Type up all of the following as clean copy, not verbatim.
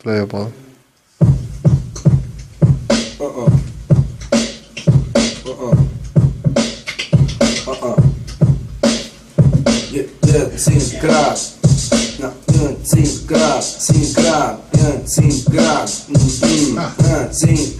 لا يابا. Sim, grave. Não, sim, grave. Sim, grave. Sim, grave. Sim,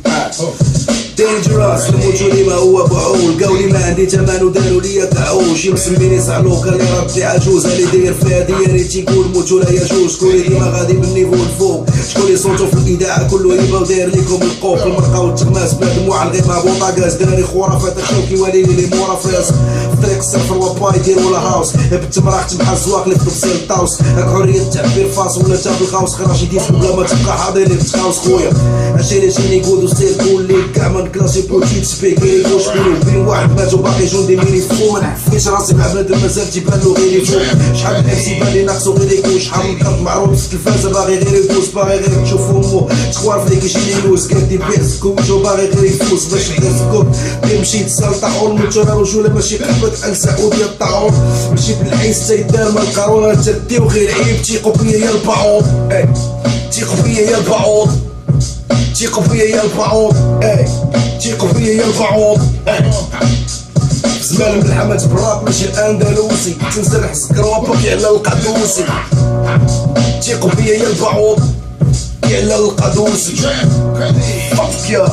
دينجراس الموت لي ما هو بعول قولي ما عندي تمن وداروا ليا كعول شي مسميني صعلوكا اللي ربي عجوز اللي داير فيها ديالي تيقول موت ولا يجوز شكون اللي ديما غادي من النيفو الفوق شكون اللي صوتو في الاذاعه كله يبا وداير ليكم القوق المرقه والتغماس بلا دموع الغيمه بوطاكاز داري خرافات شوكي واليني لي مورا فاس في طريق الصفر وباي دير ولا هاوس بالتمراح تمحى الزواق اللي في طبسيل الطاوس هاك حريه التعبير فاس ولا تا بالخاوس خراشي ديف بلا ما تبقى حاضر اللي تخاوس خويا اجي جيني كودو ستيل كل كاع من كلاسي بوتيت سبيكي واش بينو بين واحد مات وباقي جندي ميني فخو ما نحفيش راسي مع بنادم مازال تيبان له غير يفوق شحال من نفسي بان لي ناقصو غير يكون شحال من كارت معروف في التلفازه باغي غير يفوز باغي غير تشوف امو تخوار فيك يجيني يلوز كدي بيس كوجو باغي غير يفوز باش داز كوب مشيت سال طاعون متورا رجوله ماشي قلبت على سعوديه الطاعون ماشي بالعيس تيدار ما القارونه تديو غير عيب تيقوا بيا يا البعوض تيقوا بيا يا البعوض تيقوا فيا يا البعوض تيقوا فيا يا البعوض زمان ملحمات بالراب ماشي الاندلسي تنزل حسك روابك على القدوسي تيقوا فيا يا البعوض على القدوسي فك يا